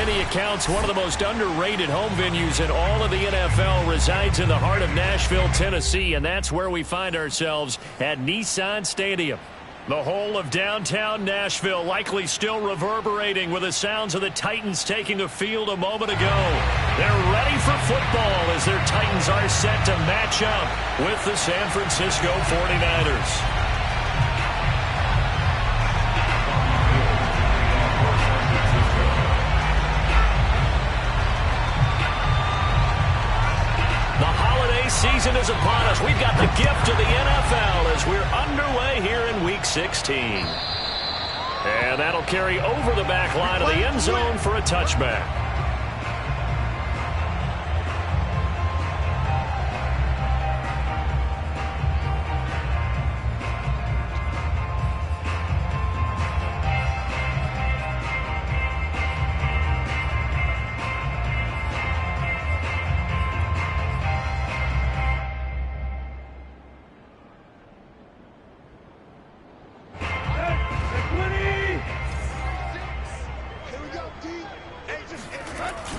many accounts, one of the most underrated home venues in all of the NFL resides in the heart of Nashville, Tennessee, and that's where we find ourselves at Nissan Stadium. The whole of downtown Nashville likely still reverberating with the sounds of the Titans taking the field a moment ago. They're ready for football as their Titans are set to match up with the San Francisco 49ers. Season is upon us. We've got the gift of the NFL as we're underway here in Week 16. And that'll carry over the back line of the end zone for a touchback.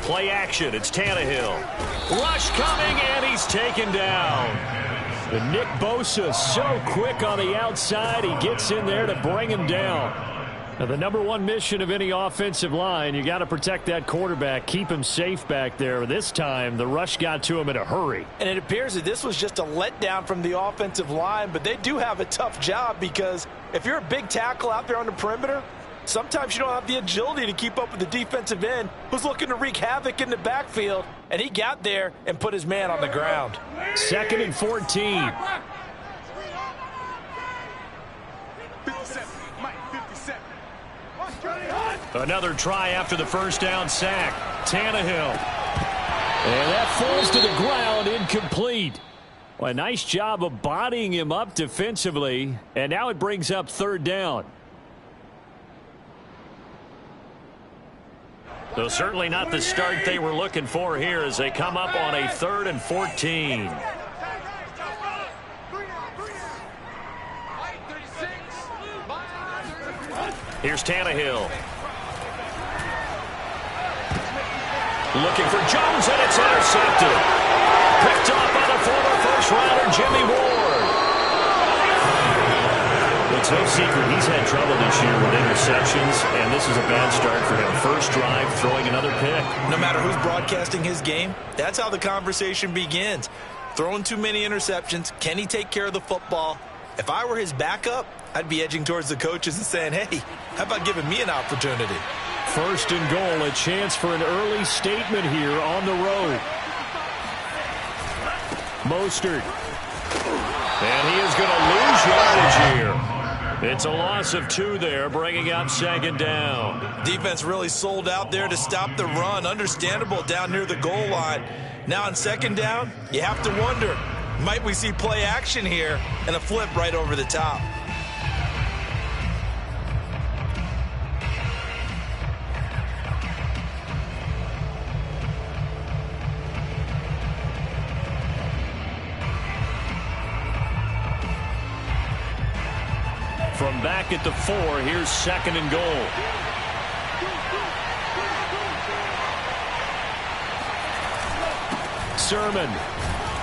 Play action. It's Tannehill. Rush coming, and he's taken down. And Nick Bosa so quick on the outside. He gets in there to bring him down. Now, the number one mission of any offensive line, you got to protect that quarterback, keep him safe back there. This time, the rush got to him in a hurry. And it appears that this was just a letdown from the offensive line, but they do have a tough job because if you're a big tackle out there on the perimeter, sometimes you don't have the agility to keep up with the defensive end who's looking to wreak havoc in the backfield, and he got there and put his man on the ground. 2nd and 14. Another try after the first down sack. Tannehill. And that falls to the ground, incomplete. Well, a nice job of bodying him up defensively, and now it brings up 3rd down. So certainly not the start they were looking for here as they come up on a 3rd and 14. Here's Tannehill. Looking for Jones, and it's intercepted. Picked off by the former first-rounder Jimmy Ward. It's no secret he's had trouble this year with interceptions, and this is a bad start for him. First drive, throwing another pick. No matter who's broadcasting his game, that's how the conversation begins. Throwing too many interceptions, can he take care of the football? If I were his backup, I'd be edging towards the coaches and saying, hey, how about giving me an opportunity? 1st and goal, a chance for an early statement here on the road. Mostert. And he is going to lose yardage here. It's a loss of 2 there, bringing up 2nd down. Defense really sold out there to stop the run. Understandable down near the goal line. Now on 2nd down, you have to wonder, might we see play action here and a flip right over the top? From back at the 4, here's 2nd and goal. Sermon.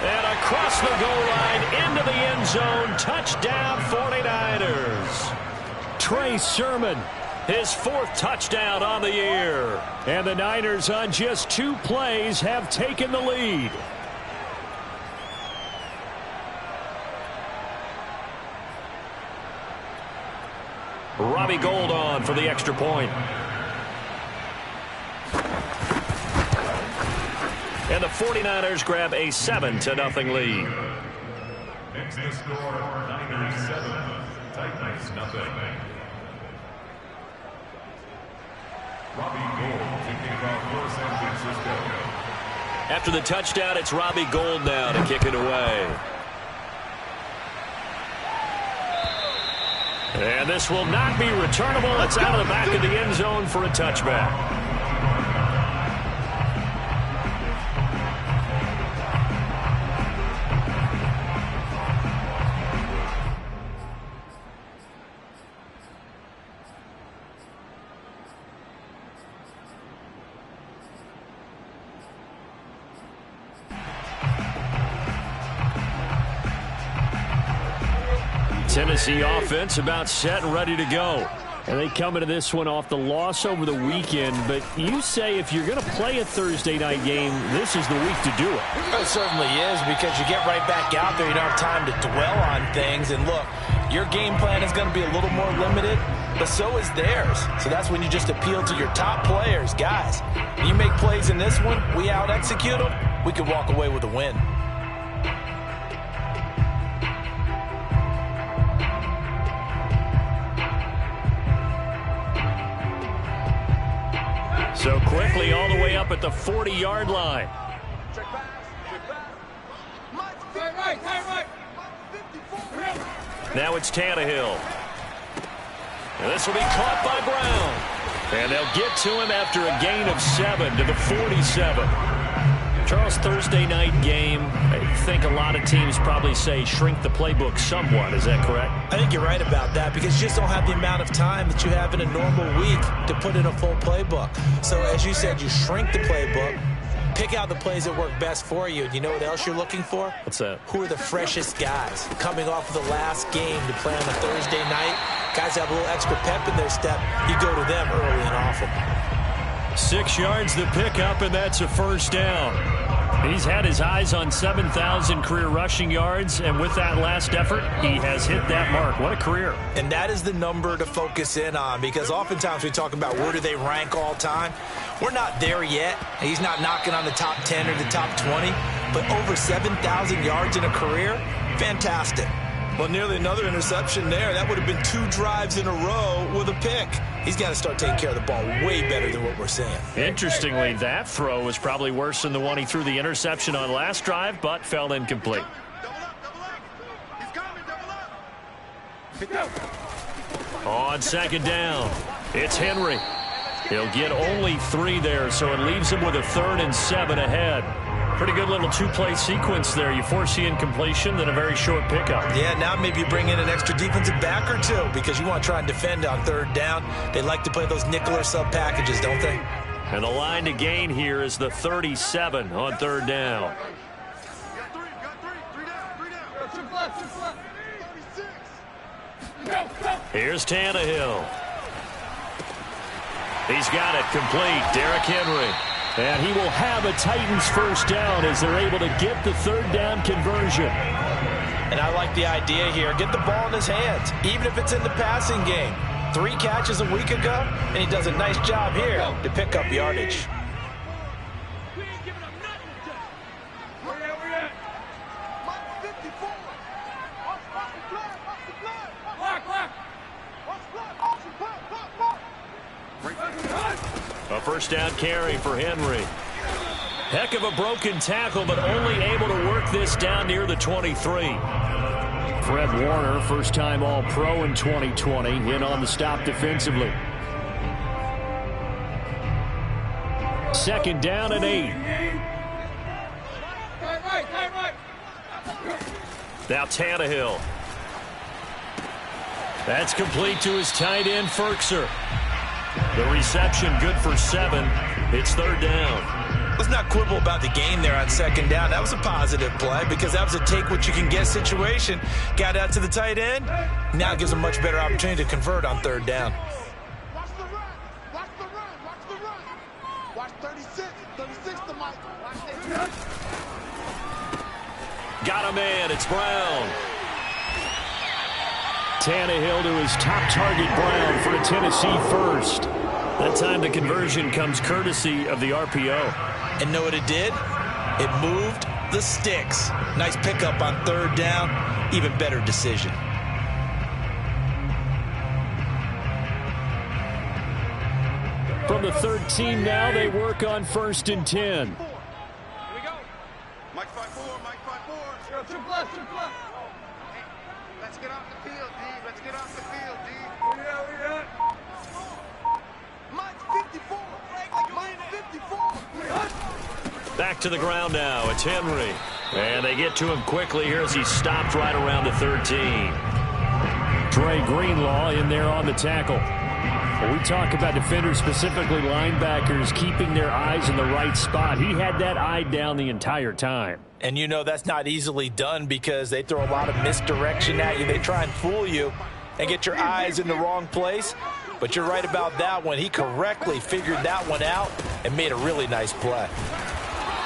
And across the goal line, into the end zone. Touchdown, 49ers. Trey Sermon, his 4th touchdown on the year. And the Niners on just 2 plays have taken the lead. Robbie Gould on for the extra point. And the 49ers grab a 7-0 lead. Next the score, Niners 7, Titans 0. Robbie Gould kicking off for San Francisco. After the touchdown, it's Robbie Gould now to kick it away. And this will not be returnable. It's out of the back of the end zone for a touchback. Tennessee offense about set and ready to go. And they come into this one off the loss over the weekend. But you say if you're going to play a Thursday night game, this is the week to do it. It certainly is, because you get right back out there. You don't have time to dwell on things. And look, your game plan is going to be a little more limited, but so is theirs. So that's when you just appeal to your top players. Guys, you make plays in this one, we out-execute them, we can walk away with a win. So quickly all the way up at the 40-yard line. Now it's Tannehill. And this will be caught by Brown. And they'll get to him after a gain of 7 to the 47. Charles, Thursday night game, I think a lot of teams probably say shrink the playbook somewhat. Is that correct? I think you're right about that, because you just don't have the amount of time that you have in a normal week to put in a full playbook. So as you said, you shrink the playbook, pick out the plays that work best for you. And you know what else you're looking for? What's that? Who are the freshest guys coming off of the last game to play on a Thursday night? Guys have a little extra pep in their step. You go to them early and often. 6 yards the pickup, and that's a first down. He's had his eyes on 7,000 career rushing yards, and with that last effort, he has hit that mark. What a career. And that is the number to focus in on, because oftentimes we talk about where do they rank all time. We're not there yet. He's not knocking on the top 10 or the top 20, but over 7,000 yards in a career, fantastic. Well, nearly another interception there. That would have been 2 drives in a row with a pick. He's got to start taking care of the ball way better than what we're seeing. Interestingly, that throw was probably worse than the one he threw the interception on last drive, but fell incomplete. On second down, it's Henry. He'll get only 3 there, so it leaves him with a 3rd and 7 ahead. Pretty good little 2-play sequence there. You force the incompletion, then a very short pickup. Yeah, now maybe you bring in an extra defensive back or 2, because you want to try and defend on 3rd down. They like to play those nickel or sub packages, don't they? And the line to gain here is the 37 on 3rd down. Here's Tannehill. He's got it complete. Derrick Henry. And he will have a Titans first down as they're able to get the 3rd down conversion. And I like the idea here. Get the ball in his hands, even if it's in the passing game. 3 catches a week ago, and he does a nice job here to pick up yardage. A first down carry for Henry. Heck of a broken tackle, but only able to work this down near the 23. Fred Warner, first-time All-Pro in 2020, in on the stop defensively. 2nd down and 8. Now Tannehill. That's complete to his tight end, Ferkser. The reception good for 7. It's 3rd down. Let's not quibble about the gain there on 2nd down. That was a positive play, because that was a take-what-you-can-get situation. Got out to the tight end. Now it gives a much better opportunity to convert on 3rd down. Watch the run. Watch the run. Watch the run. Watch 36. 36 to Mike. Watch this. Got a man. It's Brown. Tannehill to his top target, Brown, for a Tennessee first. That time the conversion comes courtesy of the RPO. And know what it did? It moved the sticks. Nice pickup on 3rd down. Even better decision. From the 13 now, they work on 1st and 10. Here we go. Mike 5-4. Mike 5-4. Triple left. Triple left. Let's get off the field, D. Let's get off the field, D. We got. Mike 54. Mike 54. Back to the ground now. It's Henry. And they get to him quickly here as he stopped right around the 13. Dre Greenlaw in there on the tackle. When we talk about defenders, specifically linebackers, keeping their eyes in the right spot, he had that eye down the entire time. And you know that's not easily done because they throw a lot of misdirection at you. They try and fool you and get your eyes in the wrong place. But you're right about that one. He correctly figured that one out and made a really nice play.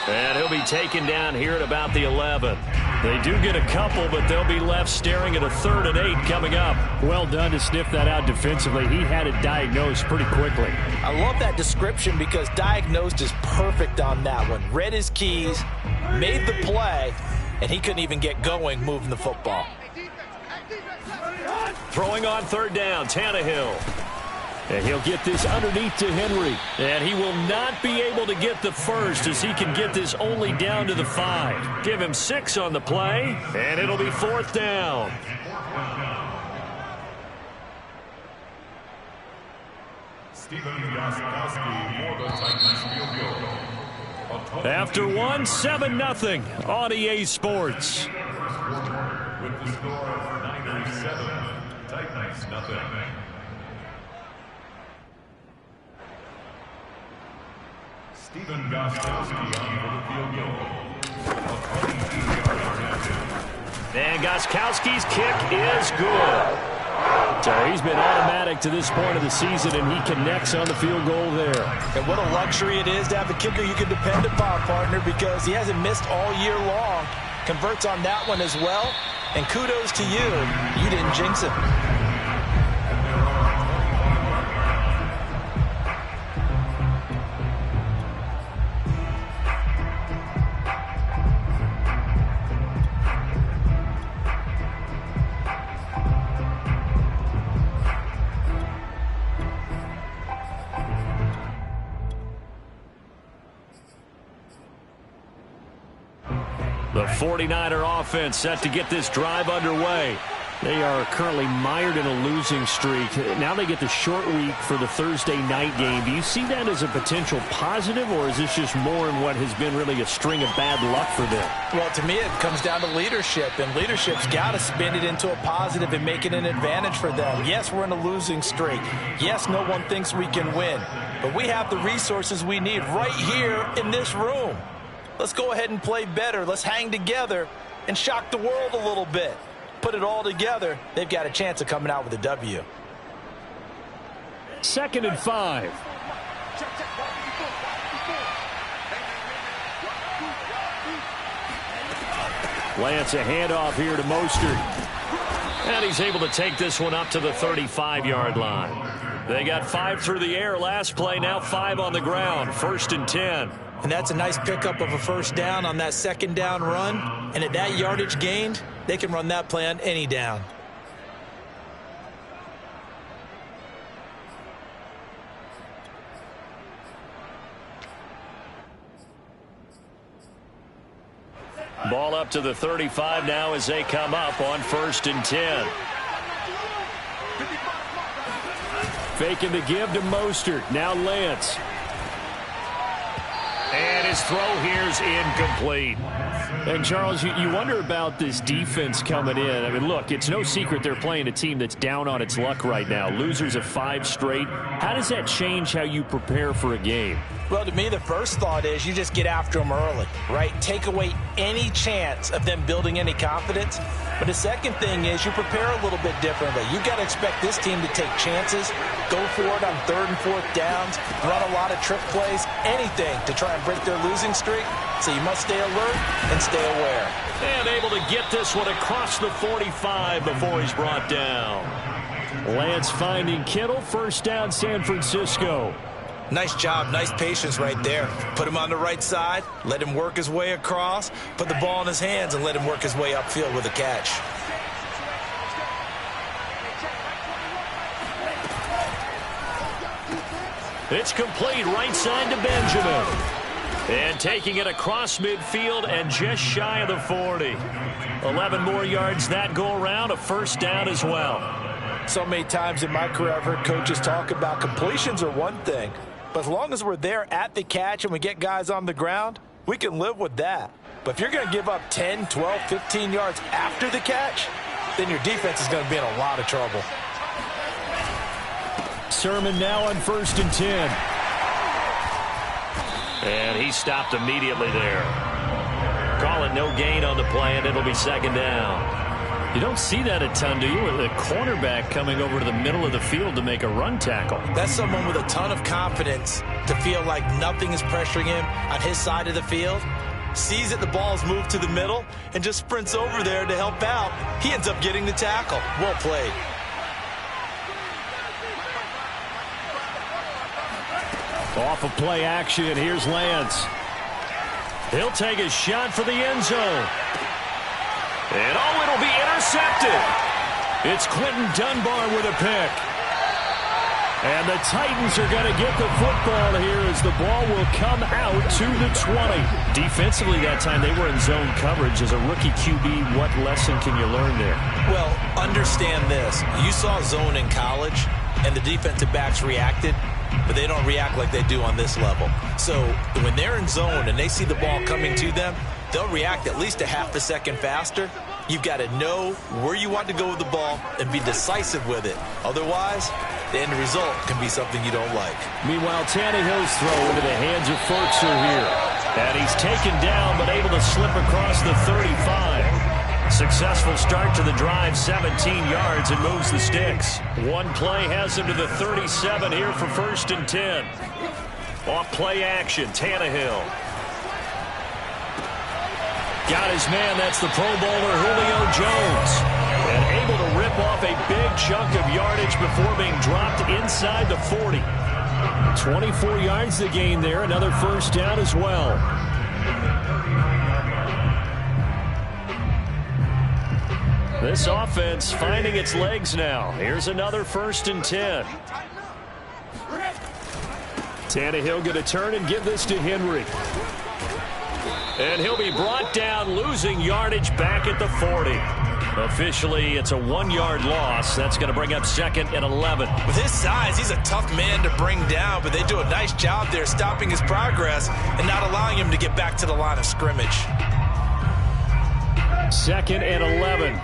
And he'll be taken down here at about the 11. They do get a couple, but they'll be left staring at a 3rd and 8 coming up. Well done to sniff that out defensively. He had it diagnosed pretty quickly. I love that description because diagnosed is perfect on that one. Read his keys, made the play, and he couldn't even get going moving the football. Throwing on 3rd down, Tannehill. And he'll get this underneath to Henry. And he will not be able to get the first as he can get this only down to the 5. Give him 6 on the play, and it'll be 4th down. Stephen Gostkowski for the Titans field goal. After 7-0 on EA Sports. With the score of Niners 7, Titans nothing. Stephen Gostkowski on for the field goal. A 22-yard attempt. And Gostkowski's kick is good. So he's been automatic to this point of the season, and he connects on the field goal there. And what a luxury it is to have a kicker you can depend upon, partner, because he hasn't missed all year long. Converts on that one as well. And kudos to you. You didn't jinx it. The 49er offense set to get this drive underway. They are currently mired in a losing streak. Now they get the short week for the Thursday night game. Do you see that as a potential positive, or is this just more in what has been really a string of bad luck for them? Well, to me, it comes down to leadership, and leadership's got to spin it into a positive and make it an advantage for them. Yes, we're in a losing streak. Yes, no one thinks we can win, but we have the resources we need right here in this room. Let's go ahead and play better. Let's hang together and shock the world a little bit. Put it all together, they've got a chance of coming out with a W. 2nd and 5. Lance, a handoff here to Mostert. And he's able to take this one up to the 35-yard line. They got 5 through the air last play, now 5 on the ground. 1st and 10. And that's a nice pickup of a 1st down on that 2nd down run. And at that yardage gained, they can run that play on any down. Ball up to the 35 now as they come up on 1st and 10. Faking the give to Mostert. Now Lance. And his throw here's incomplete. And, Charles, you wonder about this defense coming in. I mean, look, it's no secret they're playing a team that's down on its luck right now. Losers of 5 straight. How does that change how you prepare for a game? Well, to me, the first thought is you just get after them early, right? Take away any chance of them building any confidence. But the second thing is you prepare a little bit differently. You've got to expect this team to take chances, go for it on 3rd and 4th downs, run a lot of trick plays, anything to try and break their losing streak. So you must stay alert and stay aware. And able to get this one across the 45 before he's brought down. Lance finding Kittle. 1st down, San Francisco. Nice job, nice patience right there. Put him on the right side, let him work his way across, put the ball in his hands, and let him work his way upfield with a catch. It's complete, right side to Benjamin. And taking it across midfield and just shy of the 40. 11 more yards that go around, a 1st down as well. So many times in my career I've heard coaches talk about completions are one thing, but as long as we're there at the catch and we get guys on the ground, we can live with that. But if you're going to give up 10, 12, 15 yards after the catch, then your defense is going to be in a lot of trouble. Sermon now on 1st and 10. And he stopped immediately there. call it no gain on the play, and it'll be second down. You don't see that a ton, do you? With a cornerback coming over to the middle of the field to make a run tackle. That's someone with a ton of confidence to feel like nothing is pressuring him on his side of the field. Sees that the ball's moved to the middle and just sprints over there to help out. He ends up getting the tackle. Well played. Off of play action, here's Lance. He'll take a shot for the end zone. And oh, it'll be intercepted. It's Quentin Dunbar with a pick. And the Titans are going to get the football here as the ball will come out to the 20. Defensively that time they were in zone coverage. As a rookie QB, what lesson can you learn there? Well, understand this. You saw zone in college, and the defensive backs reacted, but they don't react like they do on this level. So when they're in zone and they see the ball coming to them, they'll react at least a half a second faster. You've got to know where you want to go with the ball and be decisive with it. Otherwise, the end result can be something you don't like. Meanwhile, Tannehill's throw into the hands of Fertzer here. And he's taken down but able to slip across the 35. Successful start to the drive, 17 yards, and moves the sticks. One play has him to the 37 here for 1st and 10. Off play action, Tannehill. Got his man, that's the Pro Bowler Julio Jones. And able to rip off a big chunk of yardage before being dropped inside the 40. 24 yards to gain there, another first down as well. This offense finding its legs now. Here's another 1st and 10. Tannehill going to turn and give this to Henry. And he'll be brought down, losing yardage back at the 40. Officially, it's a 1-yard loss. That's going to bring up 2nd and 11. With his size, he's a tough man to bring down, but they do a nice job there stopping his progress and not allowing him to get back to the line of scrimmage. 2nd and 11.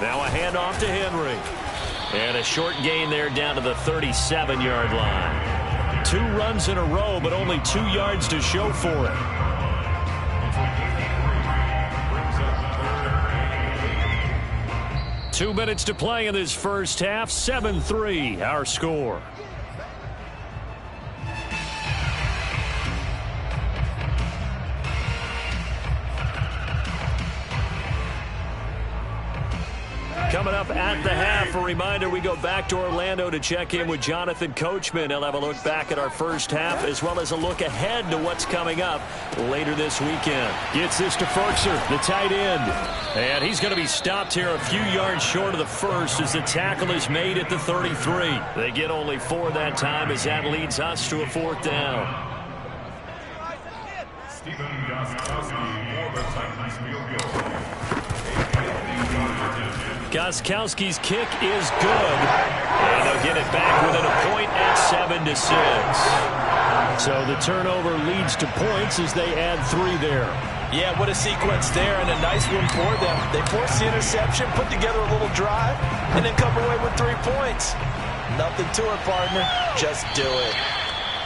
Now a handoff to Henry. And a short gain there down to the 37-yard line. 2 runs in a row, but only 2 yards to show for it. Two minutes to play in this first half. 7-3, our score. Coming up at the half, a reminder, we go back to Orlando to check in with Jonathan Coachman. He'll have a look back at our first half as well as a look ahead to what's coming up later this weekend. Gets this to Fertzer, the tight end. And he's going to be stopped here a few yards short of the first as the tackle is made at the 33. They get only 4 that time as that leads us to a 4th down. Stephen Gostkowski for the Titans field goal. Gostkowski's kick is good, and they'll get it back within a point at 7-6. So the turnover leads to points as they add 3 there. Yeah, what a sequence there, and a nice one for them. They force the interception, put together a little drive, and then come away with 3 points. Nothing to it, partner. Just do it.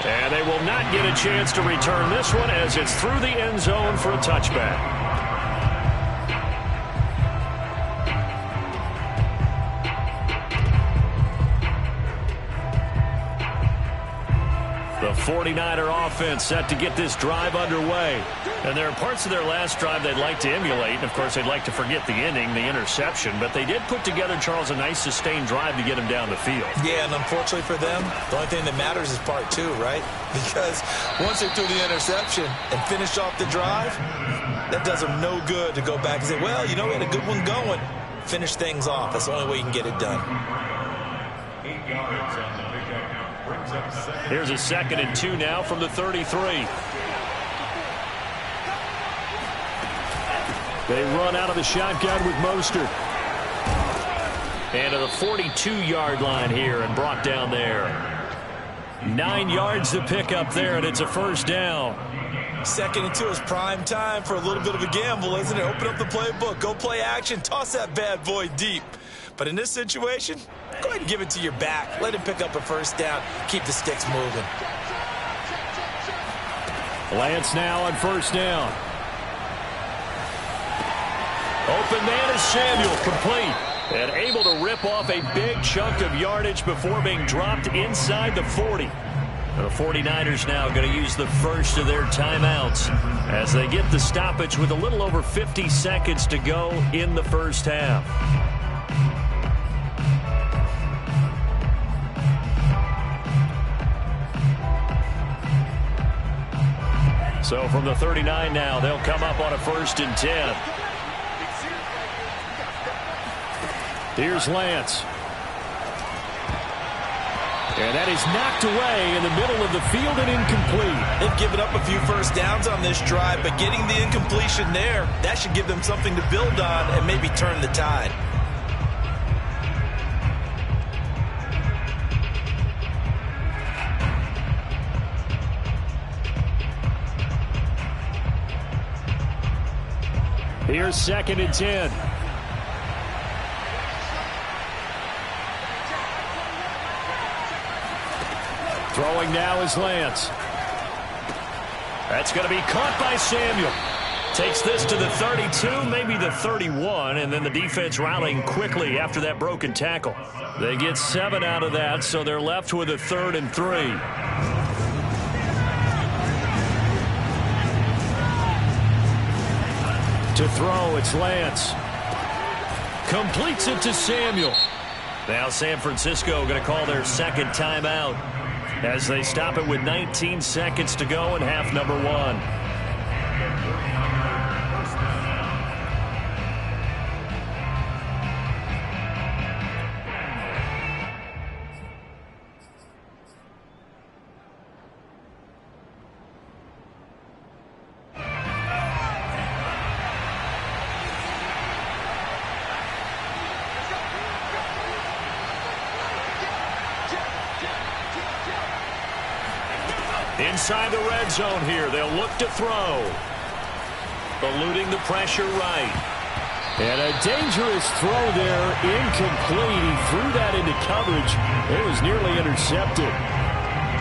And they will not get a chance to return this one as it's through the end zone for a touchback. The 49er offense set to get this drive underway. And there are parts of their last drive they'd like to emulate. And, of course, they'd like to forget the inning, the interception. But they did put together, Charles, a nice sustained drive to get him down the field. Yeah, and unfortunately for them, the only thing that matters is part 2, right? Because once they threw the interception and finished off the drive, that does them no good to go back and say, well, you know, we had a good one going. Finish things off. That's the only way you can get it done. 8 yards on the pickup. Brings up 2nd. Here's a 2nd and 2 now from the 33. They run out of the shotgun with Mostert. And to the 42-yard line here and brought down there. 9 yards to pick up there, and it's a first down. Second and 2 is prime time for a little bit of a gamble, isn't it? Open up the playbook, go play action, toss that bad boy deep. But in this situation, go ahead and give it to your back. Let him pick up a first down. Keep the sticks moving. Lance now on first down. Open man is Samuel, complete. And able to rip off a big chunk of yardage before being dropped inside the 40. The 49ers now going to use the first of their timeouts as they get the stoppage with a little over 50 seconds to go in the first half. So from the 39 now, they'll come up on a 1st and 10. Here's Lance. And that is knocked away in the middle of the field and incomplete. They've given up a few first downs on this drive, but getting the incompletion there, that should give them something to build on and maybe turn the tide. Here's 2nd and 10. Throwing now is Lance. That's going to be caught by Samuel. Takes this to the 32, maybe the 31, and then the defense rallying quickly after that broken tackle. They get 7 out of that, so they're left with a 3rd and 3. To throw, it's Lance. Completes it to Samuel. Now San Francisco going to call their 2nd timeout as they stop it with 19 seconds to go in half number 1. Inside the red zone here, they'll look to throw. Eluding the pressure right. And a dangerous throw there, incomplete. He threw that into coverage. It was nearly intercepted.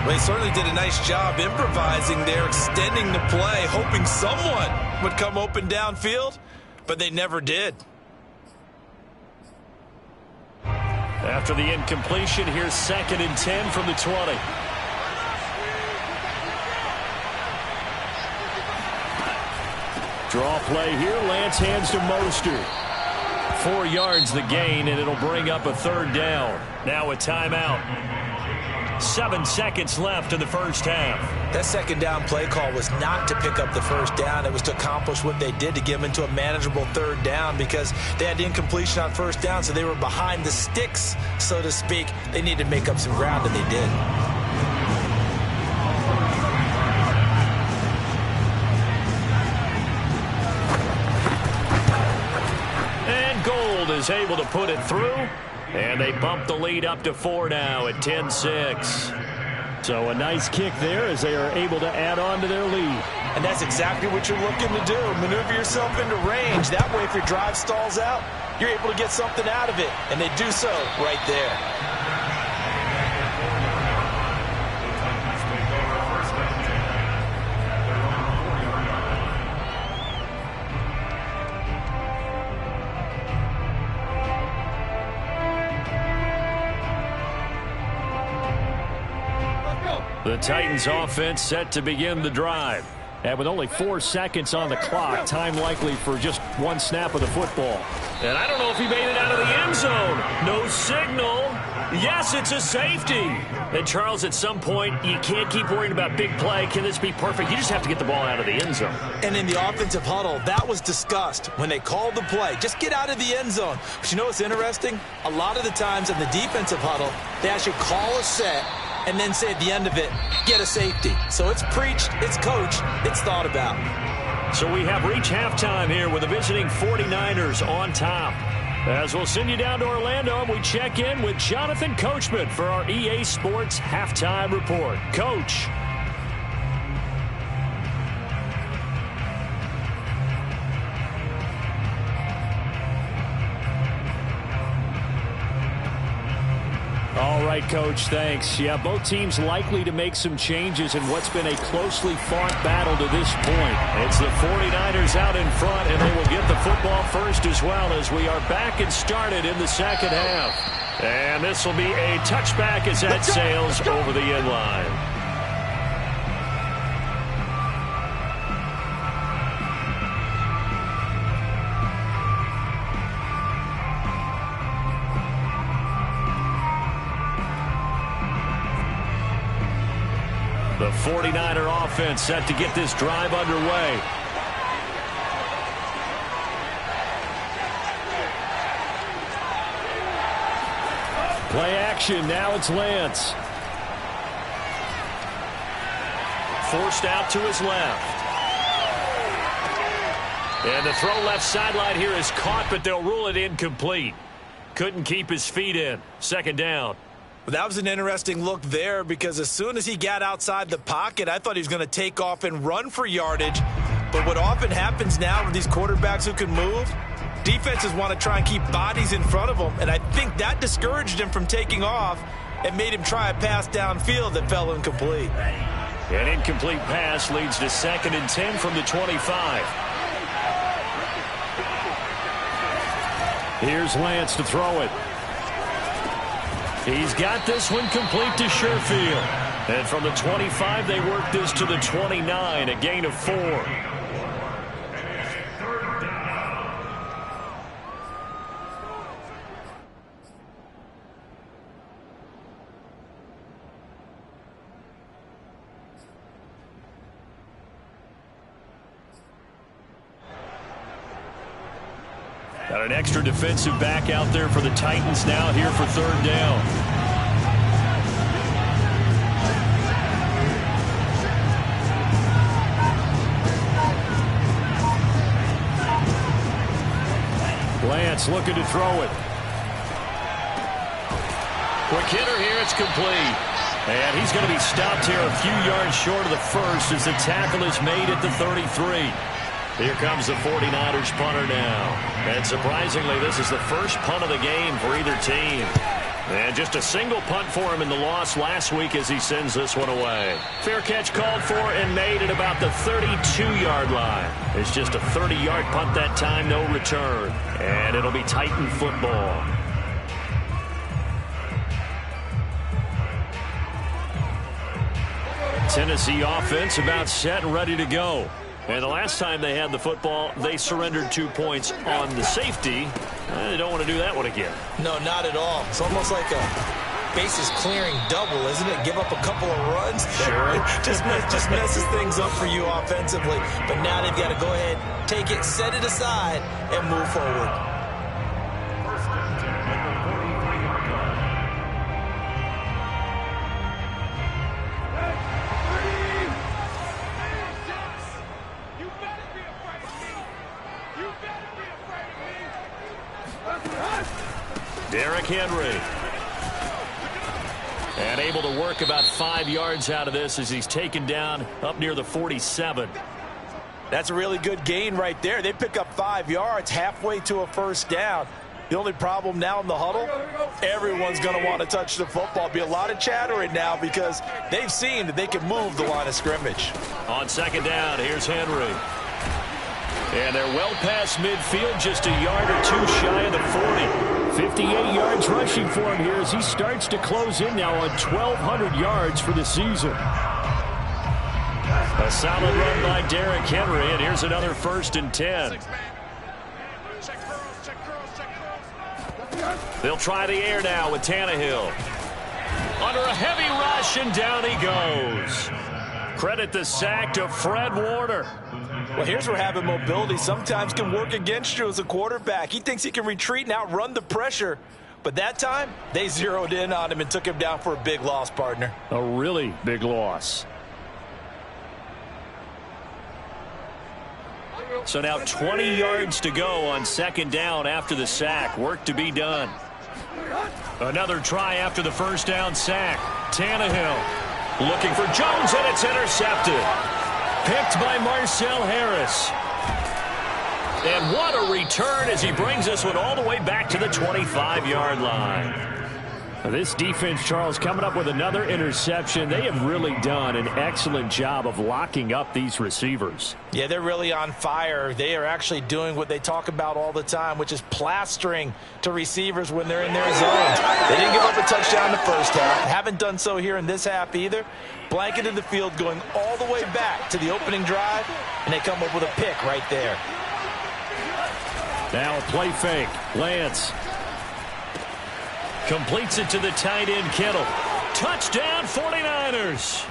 They certainly did a nice job improvising there, extending the play, hoping someone would come open downfield, but they never did. After the incompletion, here's 2nd and 10 from the 20. Draw play here. Lance hands to Mostert. 4 yards the gain, and it'll bring up a 3rd down. Now a timeout. 7 seconds left in the first half. That 2nd down play call was not to pick up the first down. It was to accomplish what they did, to get them into a manageable 3rd down, because they had incompletion on first down, so they were behind the sticks, so to speak. They needed to make up some ground, and they did. Is able to put it through, and they bump the lead up to 4 now at 10-6. So a nice kick there as they are able to add on to their lead. And that's exactly what you're looking to do. Maneuver yourself into range. That way, if your drive stalls out, you're able to get something out of it, and they do so right there. The Titans offense set to begin the drive. And with only 4 seconds on the clock, time likely for just 1 snap of the football. And I don't know if he made it out of the end zone. No signal. Yes, it's a safety. And Charles, at some point, you can't keep worrying about big play. Can this be perfect? You just have to get the ball out of the end zone. And in the offensive huddle, that was discussed when they called the play. Just get out of the end zone. But you know what's interesting? A lot of the times in the defensive huddle, they actually call a set and then say at the end of it, get a safety. So it's preached, it's coached, it's thought about. So we have reached halftime here with the visiting 49ers on top. As we'll send you down to Orlando, and we check in with Jonathan Coachman for our EA Sports Halftime Report. Coach. All right, Coach, thanks. Yeah, both teams likely to make some changes in what's been a closely fought battle to this point. It's the 49ers out in front, and they will get the football first as well as we are back and started in the second half. And this will be a touchback as that sails over the end line. The 49er offense set to get this drive underway. Play action. Now it's Lance. Forced out to his left. And the throw left sideline here is caught, but they'll rule it incomplete. Couldn't keep his feet in. Second down. Well, that was an interesting look there because as soon as he got outside the pocket, I thought he was going to take off and run for yardage. But what often happens now with these quarterbacks who can move, defenses want to try and keep bodies in front of them. And I think that discouraged him from taking off and made him try a pass downfield that fell incomplete. An incomplete pass leads to 2nd and 10 from the 25. Here's Lance to throw it. He's got this one complete to Sherfield. And from the 25, they work this to the 29, a gain of 4. Got an extra defensive back out there for the Titans now here for 3rd down. Lance looking to throw it. Quick hitter here, it's complete. And he's going to be stopped here a few yards short of the first as the tackle is made at the 33. Here comes the 49ers punter now. And surprisingly, this is the first punt of the game for either team. And just a single punt for him in the loss last week as he sends this one away. Fair catch called for and made at about the 32-yard line. It's just a 30-yard punt that time, no return. And it'll be Titan football. Tennessee offense about set and ready to go. And the last time they had the football, they surrendered 2 points on the safety. They don't want to do that one again. No, not at all. It's almost like a bases clearing double, isn't it? Give up a couple of runs. Sure. just messes things up for you offensively. But now they've got to go ahead, take it, set it aside, and move forward. Derrick Henry. And able to work about 5 yards out of this as he's taken down up near the 47. That's a really good gain right there. They pick up 5 yards halfway to a first down. The only problem now in the huddle, everyone's going to want to touch the football. Be a lot of chattering now because they've seen that they can move the line of scrimmage. On second down, here's Henry. And they're well past midfield, just a yard or two shy of the 40. 58 yards rushing for him here as he starts to close in now on 1,200 yards for the season. A solid run by Derrick Henry, and here's another 1st and 10. They'll try the air now with Tannehill. Under a heavy rush, and down he goes. Credit the sack to Fred Warner. Well, here's where having mobility sometimes can work against you as a quarterback. He thinks he can retreat and outrun the pressure. But that time, they zeroed in on him and took him down for a big loss, partner. A really big loss. So now 20 yards to go on second down after the sack. Work to be done. Another try after the first down sack. Tannehill looking for Jones, and it's intercepted. Picked by Marcel Harris. And what a return as he brings this one all the way back to the 25-yard line. This defense, Charles, coming up with another interception. They have really done an excellent job of locking up these receivers. Yeah, they're really on fire. They are actually doing what they talk about all the time, which is plastering to receivers when they're in their zones. They didn't give up a touchdown in the first half. Haven't done so here in this half either. Blanketed the field going all the way back to the opening drive, and they come up with a pick right there. Now a play fake. Lance completes it to the tight end, Kittle. Touchdown, 49ers.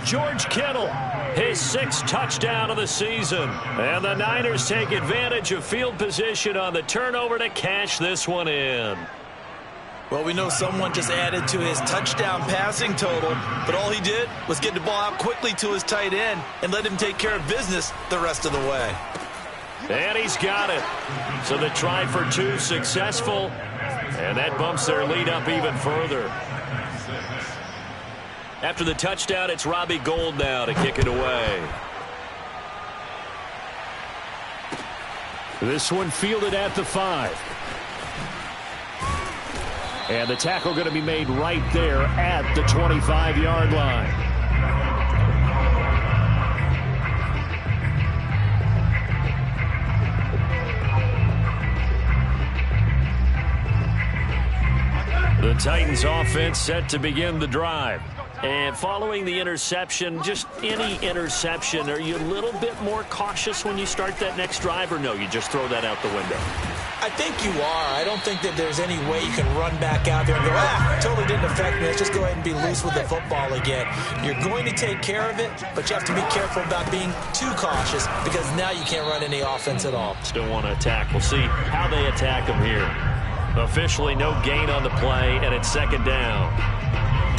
George Kittle, his 6th touchdown of the season. And the Niners take advantage of field position on the turnover to cash this one in. Well, we know someone just added to his touchdown passing total, but all he did was get the ball out quickly to his tight end and let him take care of business the rest of the way. And he's got it. So the try for 2 successful. And that bumps their lead up even further. After the touchdown, it's Robbie Gould now to kick it away. This one fielded at the 5. And the tackle going to be made right there at the 25-yard line. The Titans offense set to begin the drive. And following the interception, just any interception, are you a little bit more cautious when you start that next drive, or no, you just throw that out the window? I think you are. I don't think that there's any way you can run back out there and go, totally didn't affect me. Let's just go ahead and be loose with the football again. You're going to take care of it, but you have to be careful about being too cautious because now you can't run any offense at all. Still want to attack. We'll see how they attack them here. Officially no gain on the play, and it's 2nd down.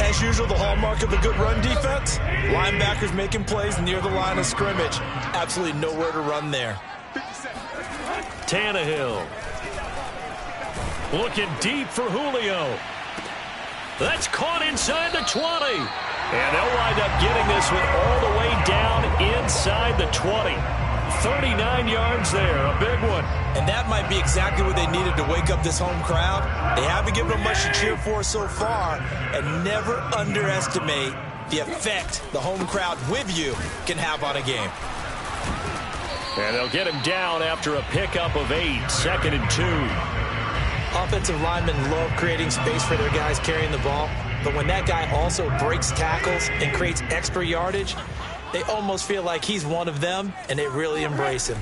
As usual, the hallmark of a good run defense, linebackers making plays near the line of scrimmage. Absolutely nowhere to run there. Tannehill looking deep for Julio. That's caught inside the 20. And they'll wind up getting this one all the way down inside the 20. 39 yards there, a big one. And that might be exactly what they needed to wake up this home crowd. They haven't given them much to cheer for so far, and never underestimate the effect the home crowd with you can have on a game. And they'll get him down after a pickup of 8, 2nd and 2. Offensive linemen love creating space for their guys carrying the ball, but when that guy also breaks tackles and creates extra yardage, they almost feel like he's one of them, and they really embrace him.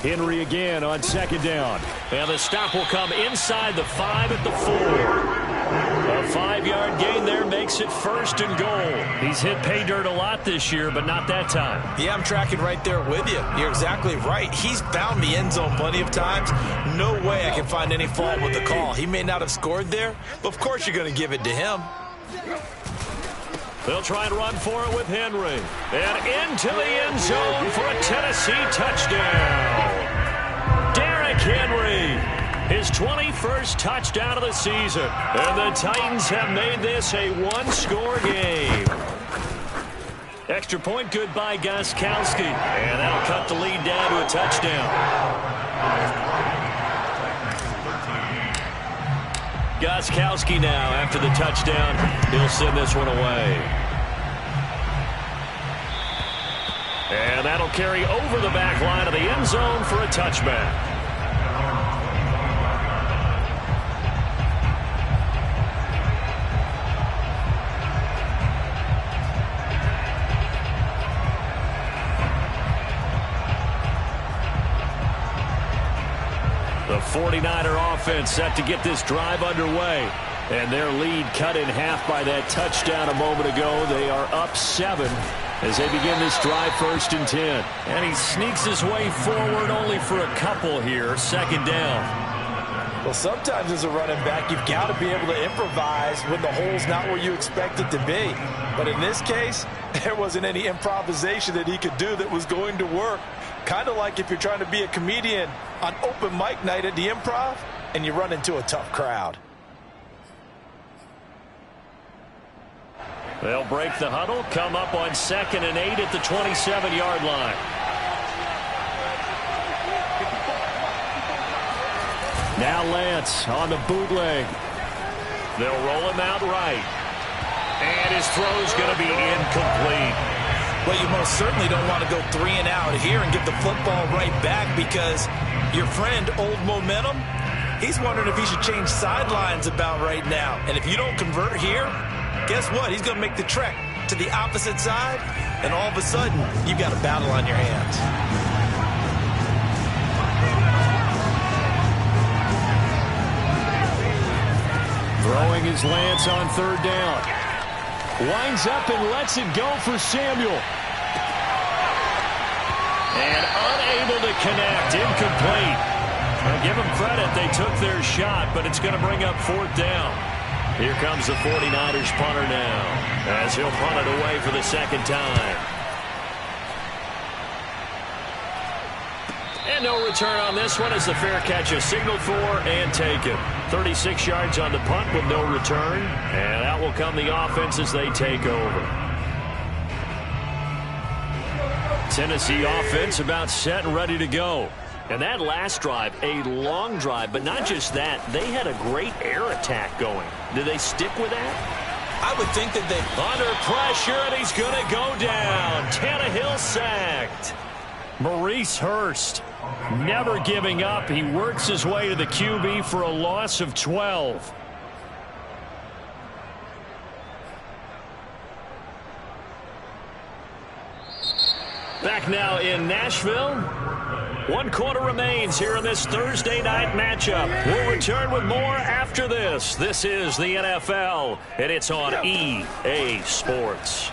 Henry again on 2nd down. And the stop will come inside the 5 at the 4. A 5-yard gain there makes it 1st and goal. He's hit pay dirt a lot this year, but not that time. Yeah, I'm tracking right there with you. You're exactly right. He's found the end zone plenty of times. No way I can find any fault with the call. He may not have scored there, but of course you're going to give it to him. They'll try and run for it with Henry. And into the end zone for a Tennessee touchdown. Derrick Henry, his 21st touchdown of the season. And the Titans have made this a 1-score game. Extra point good by Gostkowski. And that'll cut the lead down to a touchdown. Gostkowski now after the touchdown. He'll send this one away. And that'll carry over the back line of the end zone for a touchback. The 49er offense set to get this drive underway. And their lead cut in half by that touchdown a moment ago. They are up 7 as they begin this drive, 1st and 10. And he sneaks his way forward only for a couple here. 2nd down. Well, sometimes as a running back, you've got to be able to improvise when the hole's not where you expect it to be. But in this case, there wasn't any improvisation that he could do that was going to work. Kind of like if you're trying to be a comedian on open mic night at the Improv and you run into a tough crowd. They'll break the huddle, come up on 2nd and 8 at the 27-yard line. Now Lance on the bootleg. They'll roll him out right. And his throw's going to be incomplete. Well, you most certainly don't want to go 3 and out here and give the football right back, because your friend, Old Momentum, he's wondering if he should change sidelines about right now. And if you don't convert here, guess what? He's going to make the trek to the opposite side, and all of a sudden, you've got a battle on your hands. Throwing his lance on 3rd down. Winds up and lets it go for Samuel. And unable to connect. Incomplete. I'll give them credit. They took their shot, but it's going to bring up 4th down. Here comes the 49ers punter now, as he'll punt it away for the 2nd time. And no return on this one as the fair catch is signaled for and taken. 36 yards on the punt with no return. And out will come the offense as they take over. Tennessee offense about set and ready to go. And that last drive, a long drive, but not just that. They had a great air attack going. Do they stick with that? I would think that they... Under pressure, and he's going to go down. Tannehill sacked. Maurice Hurst never giving up. He works his way to the QB for a loss of 12. Back now in Nashville. 1 quarter remains here in this Thursday night matchup. We'll return with more after this. This is the NFL, and it's on EA Sports.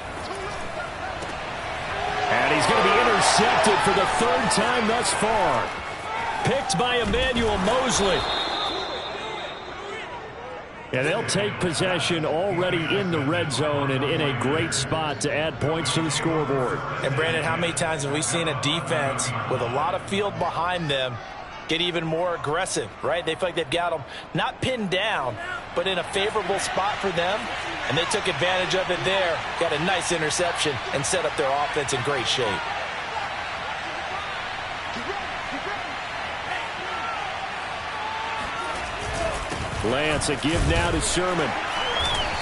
And he's going to be intercepted for the 3rd time thus far. Picked by Emmanuel Mosley. And they'll take possession already in the red zone and in a great spot to add points to the scoreboard. And, Brandon, how many times have we seen a defense with a lot of field behind them get even more aggressive, right? They feel like they've got them not pinned down, but in a favorable spot for them, and they took advantage of it there, got a nice interception, and set up their offense in great shape. Lance, a give now to Sherman.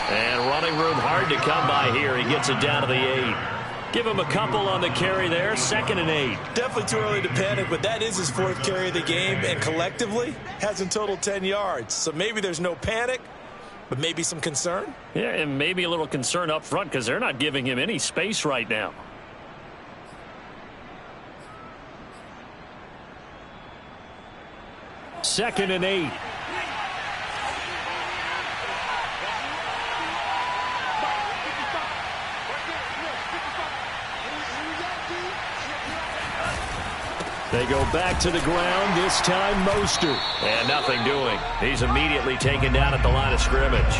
And running room hard to come by here. He gets it down to the 8. Give him a couple on the carry there. 2nd and 8. Definitely too early to panic, but that is his 4th carry of the game, and collectively hasn't totaled 10 yards. So maybe there's no panic, but maybe some concern. Yeah, and maybe a little concern up front because they're not giving him any space right now. Second and 8. They go back to the ground, this time Mostert. And nothing doing. He's immediately taken down at the line of scrimmage.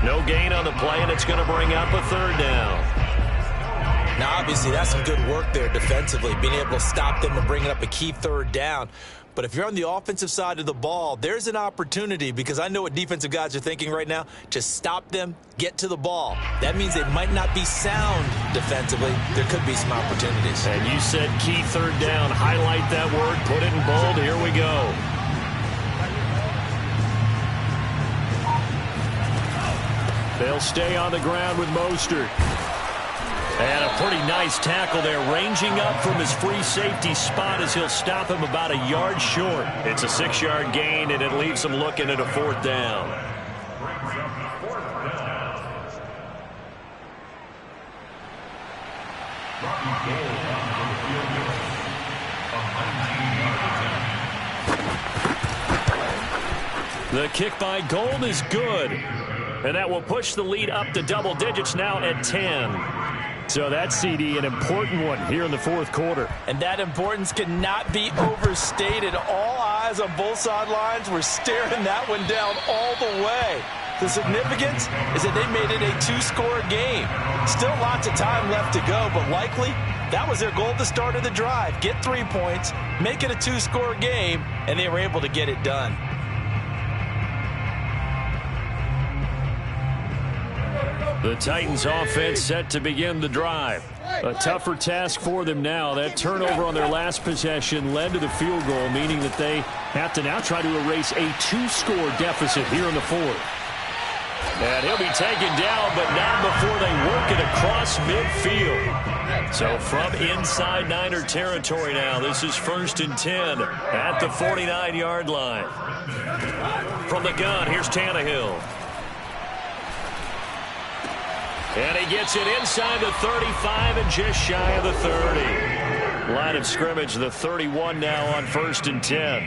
No gain on the play, and it's going to bring up a 3rd down. Now, obviously, that's some good work there defensively, being able to stop them and bringing up a key 3rd down. But if you're on the offensive side of the ball, there's an opportunity, because I know what defensive guys are thinking right now. Just stop them, get to the ball. That means they might not be sound defensively. There could be some opportunities. And you said key 3rd down. Highlight that word. Put it in bold. Here we go. They'll stay on the ground with Mostert. And a pretty nice tackle there, ranging up from his free safety spot as he'll stop him about a yard short. It's a 6-yard gain, and it leaves him looking at a 4th down. The kick by Gold is good, and that will push the lead up to double digits now at 10. So that CD, an important one here in the 4th quarter. And that importance cannot be overstated. All eyes on both sidelines were staring that one down all the way. The significance is that they made it a 2-score game. Still lots of time left to go, but likely that was their goal at the start of the drive. Get 3 points, make it a 2-score game, and they were able to get it done. The Titans offense set to begin the drive. A tougher task for them now. That turnover on their last possession led to the field goal, meaning that they have to now try to erase a 2-score deficit here in the 4th. And he'll be taken down, but not before they work it across midfield. So from inside Niner territory now, this is 1st and 10 at the 49-yard line. From the gun, here's Tannehill. And he gets it inside the 35 and just shy of the 30. Line of scrimmage, the 31 now on 1st and 10.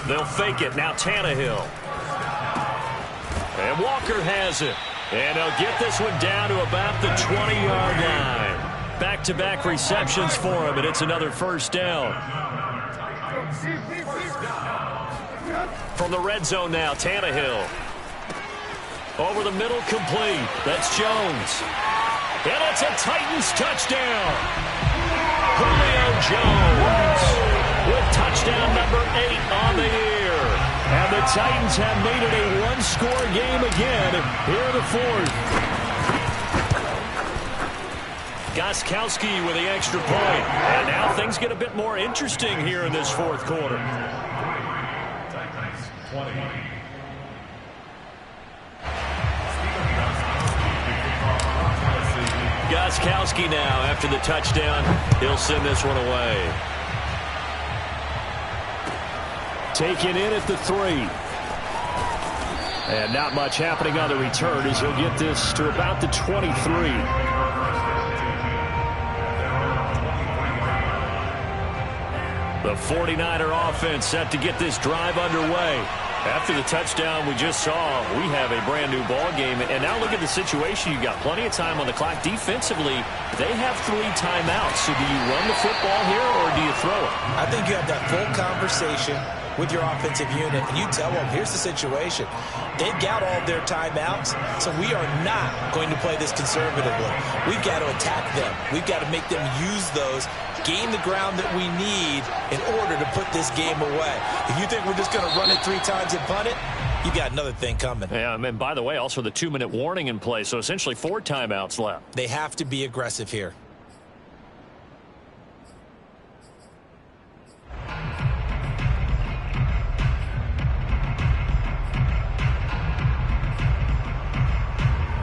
They'll fake it. Now Tannehill. And Walker has it. And they'll get this one down to about the 20-yard line. Back-to-back receptions for him, and it's another 1st down. From the red zone now, Tannehill. Over the middle, complete. That's Jones. And it's a Titans touchdown. Julio Jones with touchdown number 8 on the year. And the Titans have made it a one-score game again here in the 4th. Gostkowski with the extra point. And now things get a bit more interesting here in this 4th quarter. Titans 20. Gostkowski now after the touchdown. He'll send this one away. Taken in at the 3. And not much happening on the return as he'll get this to about the 23. The 49er offense set to get this drive underway. After the touchdown we just saw, we have a brand new ball game. And now look at the situation. You've got plenty of time on the clock. Defensively, they have 3 timeouts. So do you run the football here or do you throw it? I think you have that full conversation with your offensive unit, and you tell them, here's the situation. They've got all their timeouts, so we are not going to play this conservatively. We've got to attack them. We've got to make them use those, gain the ground that we need in order to put this game away. If you think we're just going to run it 3 times and punt it, you got another thing coming. Yeah, and by the way, also the 2-minute warning in play, so essentially 4 timeouts left. They have to be aggressive here.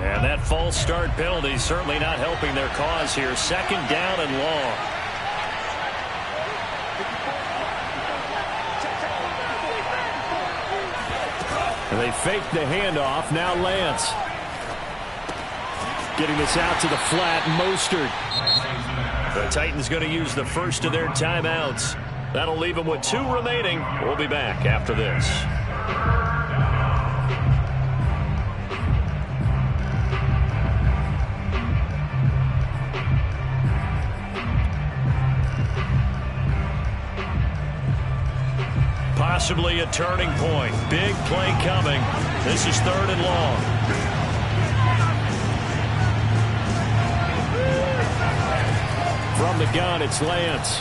And that false start penalty certainly not helping their cause here. 2nd down and long. And they fake the handoff. Now Lance. Getting this out to the flat. Mostert. The Titans going to use the first of their timeouts. That'll leave them with 2 remaining. We'll be back after this. Possibly a turning point. Big play coming. This is 3rd and long. From the gun, it's Lance.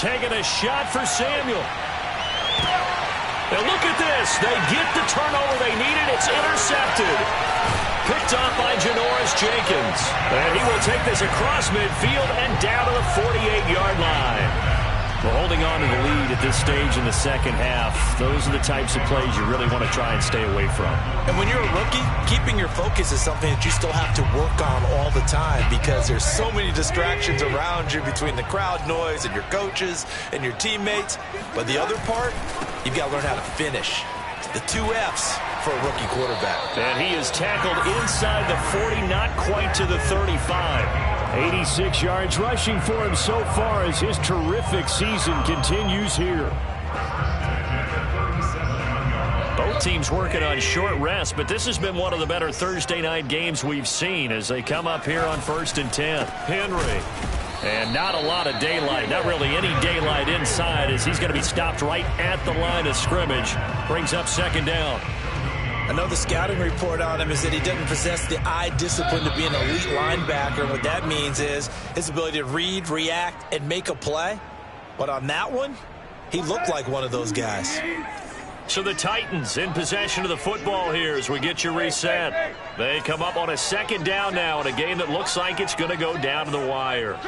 Taking a shot for Samuel. And look at this. They get the turnover they needed. It's intercepted. Picked off by Janoris Jenkins. And he will take this across midfield and down to the 48-yard line. We're holding on to the lead at this stage in the 2nd half. Those are the types of plays you really want to try and stay away from. And when you're a rookie, keeping your focus is something that you still have to work on all the time because there's so many distractions around you between the crowd noise and your coaches and your teammates. But the other part, you've got to learn how to finish. The 2 F's for a rookie quarterback. And he is tackled inside the 40, not quite to the 35. 86 yards rushing for him so far as his terrific season continues here. Both teams working on short rest, but this has been one of the better Thursday night games we've seen as they come up here on 1st and 10. Henry. And not a lot of daylight, not really any daylight inside as he's going to be stopped right at the line of scrimmage. Brings up 2nd down. I know the scouting report on him is that he doesn't possess the eye discipline to be an elite linebacker. What that means is his ability to read, react, and make a play. But on that one, he looked like one of those guys. So the Titans in possession of the football here as we get you reset. They come up on a 2nd down now in a game that looks like it's going to go down to the wire.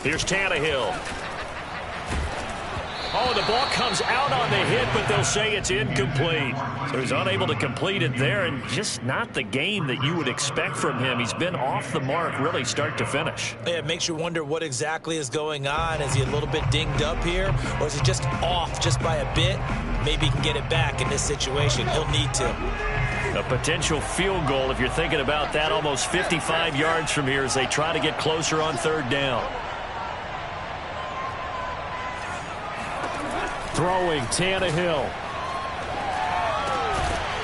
Here's Tannehill. Oh, the ball comes out on the hit, but they'll say it's incomplete. So he's unable to complete it there, and just not the game that you would expect from him. He's been off the mark really start to finish. Yeah, it makes you wonder what exactly is going on. Is he a little bit dinged up here, or is he just off just by a bit? Maybe he can get it back in this situation. He'll need to. A potential field goal, if you're thinking about that, almost 55 yards from here as they try to get closer on third down. Throwing, Tannehill.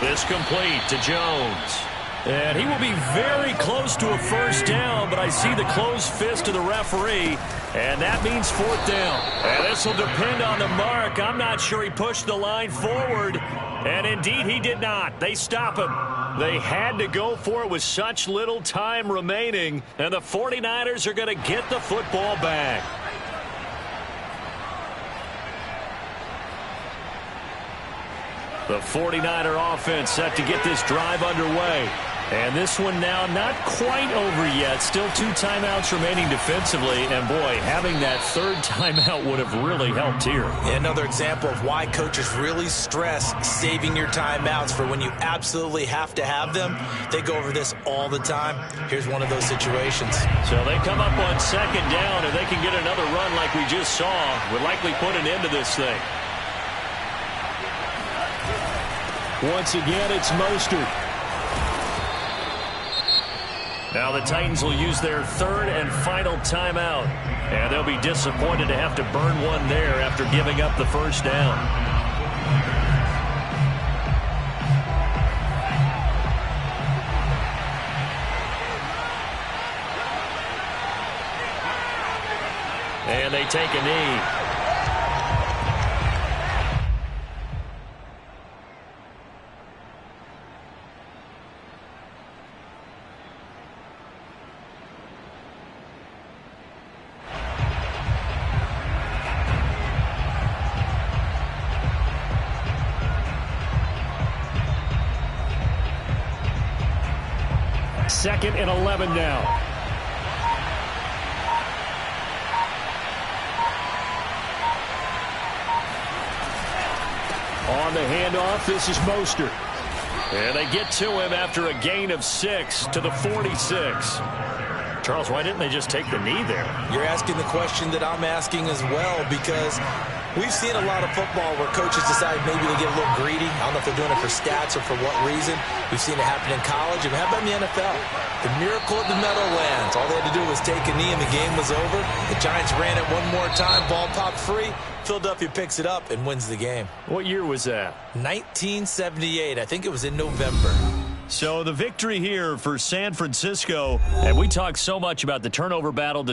This complete to Jones. And he will be very close to a first down, but I see the closed fist of the referee, and that means fourth down. And this will depend on the mark. I'm not sure he pushed the line forward, and indeed he did not. They stop him. They had to go for it with such little time remaining, and the 49ers are going to get the football back. The 49er offense set to get this drive underway. And this one now not quite over yet. Still 2 timeouts remaining defensively. And, boy, having that third timeout would have really helped here. Another example of why coaches really stress saving your timeouts for when you absolutely have to have them. They go over this all the time. Here's one of those situations. So they come up on second down, and they can get another run like we just saw. Would likely put an end to this thing. Once again, it's Mostert. Now the Titans will use their third and final timeout. And they'll be disappointed to have to burn one there after giving up the first down. And they take a knee. Second and 11 now. On the handoff, this is Mostert. And they get to him after a gain of 6 to the 46. Charles, why didn't they just take the knee there? You're asking the question that I'm asking as well, because we've seen a lot of football where coaches decide maybe to get a little greedy. I don't know if they're doing it for stats or for what reason. We've seen it happen in college, and how about in the NFL? The miracle of the Meadowlands. All they had to do was take a knee, and the game was over. The Giants ran it one more time. Ball popped free. Philadelphia picks it up and wins the game. What year was that? 1978. I think it was in November. So the victory here for San Francisco, and we talked so much about the turnover battle